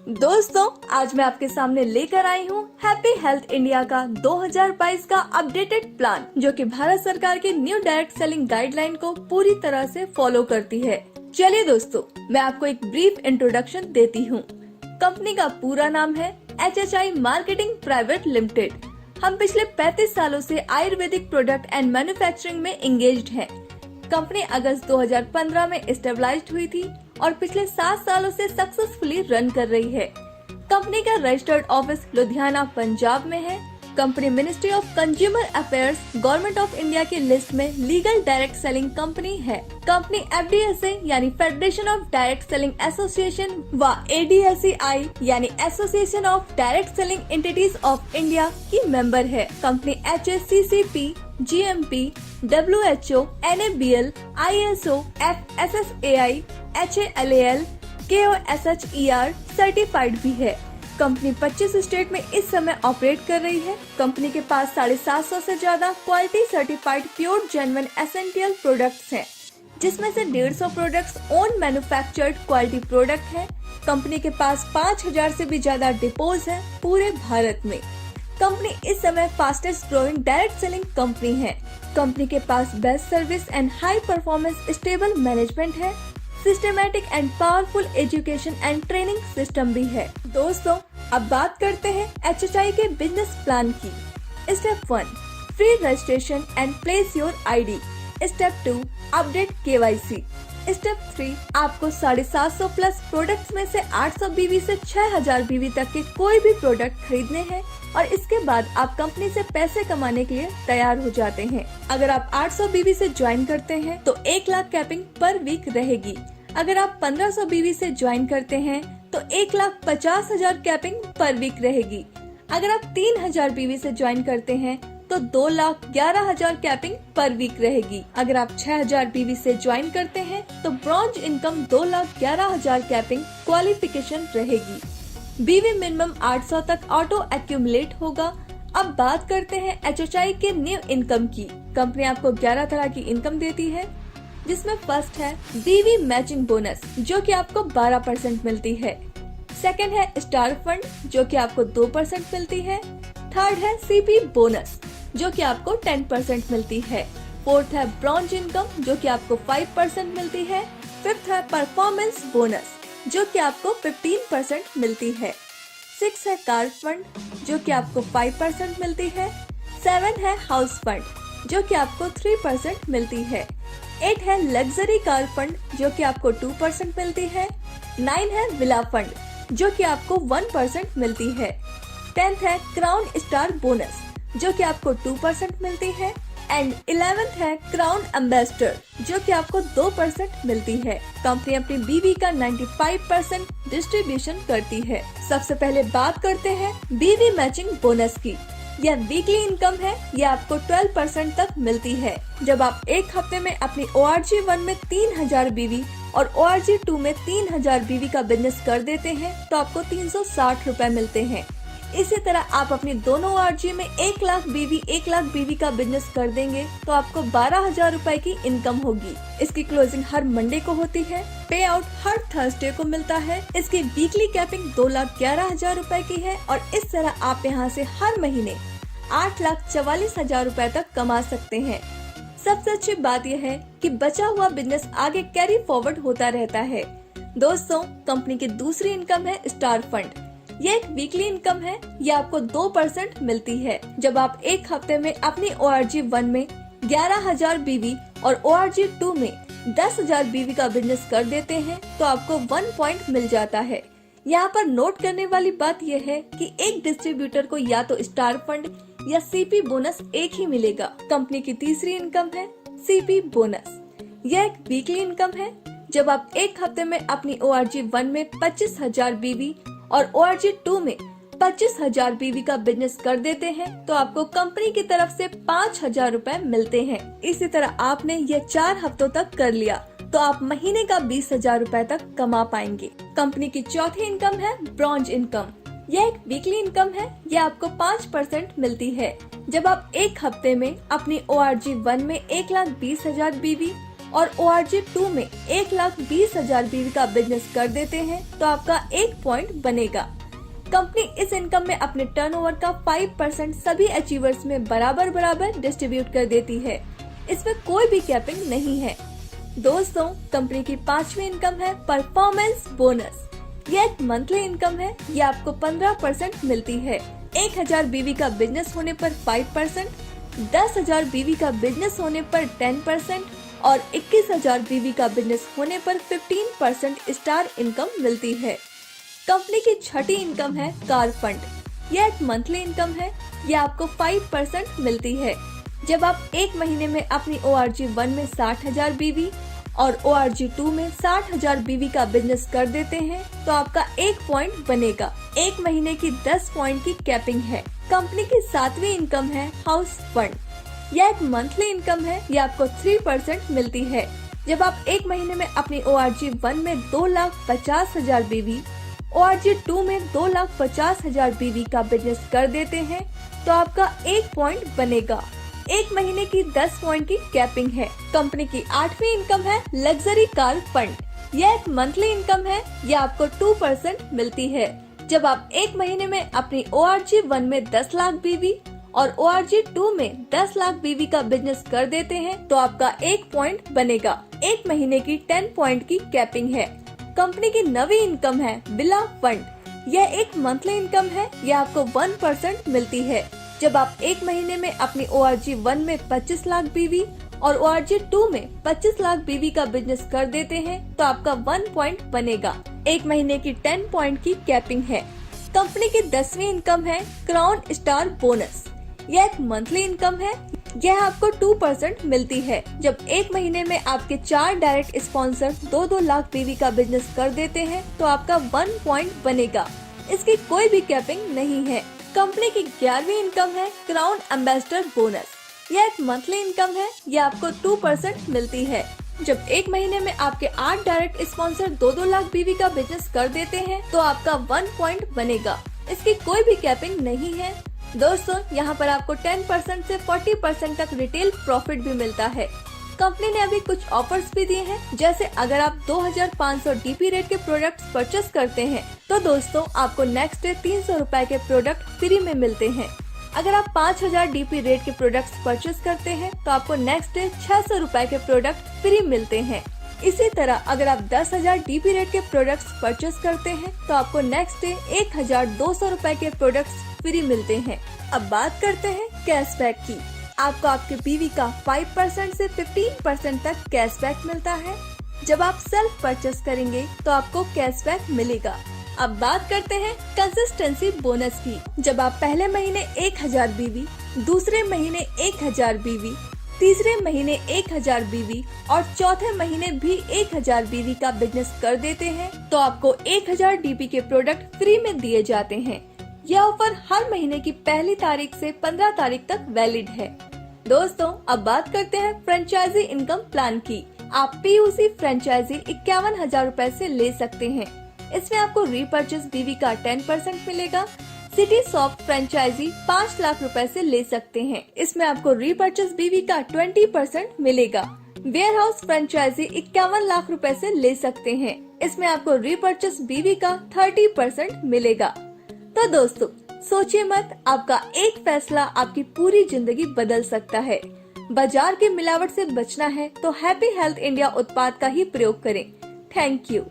दोस्तों, आज मैं आपके सामने लेकर आई हूँ हैप्पी हेल्थ इंडिया का 2022 का अपडेटेड प्लान, जो कि भारत सरकार की न्यू डायरेक्ट सेलिंग गाइडलाइन को पूरी तरह से फॉलो करती है। चलिए दोस्तों, मैं आपको एक ब्रीफ इंट्रोडक्शन देती हूँ। कंपनी का पूरा नाम है HHI मार्केटिंग प्राइवेट लिमिटेड। हम पिछले 35 सालों से आयुर्वेदिक प्रोडक्ट एंड मैन्युफैक्चरिंग में एंगेज्ड हैं। कंपनी अगस्त 2015 में एस्टेब्लिश्ड हुई थी और पिछले 7 सालों से सक्सेसफुली रन कर रही है। कंपनी का रजिस्टर्ड ऑफिस लुधियाना, पंजाब में है। Company ministry of consumer affairs, government of India की लिस्ट में लीगल डायरेक्ट सेलिंग कंपनी है। कंपनी FDSA यानी federation of direct selling association व ADSEI यानी association of direct selling entities of India की मेंबर है। Company HACCP, GMP, WHO, NABL, ISO, FSSAI, HALAL, KOSHER certified भी है। Company 25 state में इस समय ऑपरेट कर रही है। कंपनी के पास 750 से ज्यादा quality certified pure genuine essential products हैं, जिसमें से 150 products own manufactured quality product हैं। कंपनी के पास 5000 से भी ज्यादा डिपोज हैं पूरे भारत में। कंपनी इस समय fastest growing direct selling company है। कंपनी के पास best service and high performance stable management है। Systematic and powerful education and training system भी है। दोस्तों, अब बात करते हैं HHI के बिजनेस प्लान की। Step 1, free registration and place your ID। Step 2, update KYC। Step 3, आपको 750 प्लस प्रोडक्ट्स में से 800 BV से 6000 BV तक के कोई भी प्रोडक्ट खरीदने हैं और इसके बाद आप कंपनी से पैसे कमाने के लिए तैयार हो जाते हैं। अगर आप 800 BV से ज्वाइन करते हैं तो 1 लाख कैपिंग पर वीक रहेगी। अगर आप 1500 BV से ज्वाइन करते हैं तो 1,50,000 कैपिंग पर वीक रहेगी। अगर आप 3000 BV से ज्वाइन करते हैं तो 2,11,000 कैपिंग पर वीक रहेगी। अगर आप 6000 BV से ज्वाइन करते हैं तो ब्रॉन्ज इनकम 2,11,000 कैपिंग क्वालिफिकेशन रहेगी। BV मिनिमम 800 तक ऑटो एक्यूमुलेट होगा। अब बात करते हैं HHI के न्यू इनकम की। कंपनी आपको 11 तरह की इनकम देती है, जिसमें फर्स्ट है BV मैचिंग बोनस, जो कि आपको 12% मिलती है। सेकंड है स्टार फंड, जो कि आपको 2% मिलती है। थर्ड है CP बोनस, जो कि आपको 10% मिलती है। फोर्थ है ब्रॉन्ज इनकम, जो कि आपको 5% मिलती है। फिफ्थ है परफॉर्मेंस बोनस, जो कि आपको 15% मिलती है। 6 है कार फंड, जो कि आपको 5% मिलती है। 7 है हाउस फंड, जो कि आपको 3% मिलती है। 8 है लग्जरी कार फंड, जो कि आपको 2% मिलती है। 9 है विला फंड, जो कि आपको 1% मिलती है। 10th है क्राउन स्टार बोनस, जो कि आपको 2% मिलती है। एंड 11th है क्राउन एम्बेसडर, जो कि आपको 2% मिलती है। कंपनी अपनी BV का 95% डिस्ट्रीब्यूशन करती है। सबसे पहले बात करते हैं BV मैचिंग बोनस की। यह वीकली इनकम है। यह आपको 12% तक मिलती है। जब आप एक हफ्ते में अपनी ORG1 में 3000 BV और ORG2 में 3000 BV का बिजनेस कर देते हैं तो आपको 360 रुपए मिलते हैं। इसी तरह आप अपनी दोनों ORG में 1 लाख BV का बिजनेस कर देंगे तो आपको 12,000 रुपए की इनकम होगी। इसकी क्लोजिंग हर मंडे को होती है। पे आउट हर थर्सडे को मिलता है। इसकी वीकली कैपिंग 2,11,000 रुपए की है और इस तरह आप यहाँ से हर महीने 8,44,000 रुपए तक कमा सकते हैं। सबसे अच्छी बात यह है कि बचा हुआ बिजनेस आगे कैरी फॉरवर्ड होता रहता है। दोस्तों, कंपनी की दूसरी इनकम है स्टार फंड। ये एक वीकली इनकम है। ये आपको 2% मिलती है। जब आप एक हफ्ते में अपनी ORG1 में 11,000 BV और ORG2 में 10,000 BV का बिजनेस कर देते हैं तो आपको 1 पॉइंट मिल जाता है। यहाँ पर नोट करने वाली बात यह है कि एक डिस्ट्रीब्यूटर को या तो स्टार फंड या CP बोनस एक ही मिलेगा। कंपनी की तीसरी इनकम है CP बोनस। यह एक वीकली इनकम है। जब आप एक हफ्ते में अपनी ORG1 में 25,000 BV और ORG2 में 25,000 BV का बिजनेस कर देते हैं तो आपको कंपनी की तरफ से 5,000 रुपए मिलते हैं। इसी तरह आपने ये 4 हफ्तों तक कर लिया तो आप महीने का 20,000 रुपए तक कमा पाएंगे। कंपनी की चौथी इनकम है ब्रॉन्ज इनकम। यह एक वीकली इनकम है। यह आपको 5% मिलती है। जब आप एक हफ्ते में अपनी ORG1 में 1,20,000 BV और ORG2 में 1,20,000 BV का बिजनेस कर देते हैं तो आपका 1 पॉइंट बनेगा। कंपनी इस इनकम में अपने टर्नओवर का 5% सभी अचीवर्स में बराबर डिस्ट्रीब्यूट कर देती है। इसमें कोई भी कैपिंग नहीं है। दोस्तों, कंपनी की 5वीं इनकम है परफॉर्मेंस बोनस। यह एक मंथली इनकम है। यह आपको 15% मिलती है। 1,000 BV का बिजनेस होने पर 5%, 10,000 BV का बिजनेस होने पर 10% और 21,000 BV का बिजनेस होने पर 15% स्टार इनकम मिलती है। कंपनी की 6ठी इनकम है कार फंड। यह एक मंथली इनकम है। यह आपको 5% मिलती है। जब आप एक महीने में अपनी ORG1 में 60,000 BV और ORG2 में 60,000 BV का बिजनेस कर देते हैं तो आपका 1 पॉइंट बनेगा। एक महीने की 10 पॉइंट की कैपिंग है। कंपनी की 7वीं इनकम है हाउस फंड। यह एक मंथली इनकम है। यह आपको 3% मिलती है। जब आप एक महीने में अपनी ORG1 में 2,50,000 BV, ORG2 में 2,50,000 BV का बिजनेस कर देते हैं तो आपका 1 पॉइंट बनेगा। एक महीने की 10 पॉइंट की कैपिंग है। कंपनी की 8वीं इनकम है लग्जरी कार फंड। यह एक मंथली इनकम है। यह आपको 2% मिलती है। जब आप एक महीने में अपनी ORG1 में 10 लाख BV और ORG2 में 10 लाख BV का बिजनेस कर देते हैं तो आपका 1 पॉइंट बनेगा। एक महीने की 10 पॉइंट की कैपिंग है। कंपनी की 9वीं इनकम है बिला फंड। यह एक मंथली इनकम है। यह आपको 1% मिलती है। जब आप एक महीने में अपनी ORG1 में 25 लाख BV और ORG2 में 25 लाख BV का बिजनेस कर देते हैं तो आपका 1 पॉइंट बनेगा। एक महीने की 10 पॉइंट की कैपिंग है। कंपनी की 10वीं इनकम है क्राउन स्टार बोनस। यह एक मंथली इनकम है। यह आपको 2% मिलती है। जब एक महीने में आपके 4 डायरेक्ट स्पॉन्सर 2-2 लाख BV का बिजनेस कर देते हैं तो आपका 1 पॉइंट बनेगा। इसकी कोई भी कैपिंग नहीं है। कंपनी की 11वीं इनकम है क्राउन एम्बेसडर बोनस। यह एक मंथली इनकम है। यह आपको 2% मिलती है। जब एक महीने में आपके 8 डायरेक्ट स्पॉन्सर 2-2 लाख BV का बिजनेस कर देते हैं तो आपका 1 पॉइंट बनेगा। इसकी कोई भी कैपिंग नहीं है। दोस्तों, यहाँ पर आपको 10% से 40% तक रिटेल प्रॉफिट भी मिलता है। कंपनी ने अभी कुछ ऑफर्स भी दिए हैं, जैसे अगर आप 2,500 DP रेट के प्रोडक्ट्स परचेस करते हैं तो दोस्तों आपको नेक्स्ट डे 300 रुपए के प्रोडक्ट फ्री में मिलते हैं। अगर आप 5,000 DP रेट के प्रोडक्ट्स परचेस करते हैं तो आपको नेक्स्ट डे 600 रुपए के प्रोडक्ट फ्री मिलते हैं। इसी तरह अगर आप 10,000 DP रेट के प्रोडक्ट्स परचेस करते हैं तो आपको नेक्स्ट डे 1,200 रुपए के प्रोडक्ट्स फ्री मिलते हैं। अब बात करते हैं कैशबैक की। आपको आपके BV का 5% से 15% तक कैशबैक मिलता है। जब आप सेल्फ परचेस करेंगे तो आपको कैशबैक मिलेगा। अब बात करते हैं कंसिस्टेंसी बोनस की। जब आप पहले महीने 1,000 BV, दूसरे महीने 1,000 BV, तीसरे महीने 1,000 BV और चौथे महीने भी 1,000 BV का बिजनेस कर देते हैं तो आपको 1,000 DP के प्रोडक्ट फ्री में दिए जाते हैं। यह ऑफर हर महीने की पहली तारीख से 15 तारीख तक वैलिड है। दोस्तों, अब बात करते हैं फ्रेंचाइजी इनकम प्लान की। आप PUC फ्रेंचाइजी 51,000 रूपए से ले सकते हैं। इसमें आपको रीपरचेस BV का 10% मिलेगा। सिटी सॉफ्ट फ्रेंचाइजी 5 लाख रुपए से ले सकते हैं। इसमें आपको रीपरचेस BV का 20% मिलेगा। वेयर हाउस फ्रेंचाइजी 51 लाख रुपए से ले सकते हैं। इसमें आपको रीपरचेस BV का 30% मिलेगा। तो दोस्तों, सोचिए मत, आपका एक फैसला आपकी पूरी जिंदगी बदल सकता है। बाजार की मिलावट से बचना है तो हैप्पी हेल्थ इंडिया उत्पाद का ही प्रयोग करें। Thank you.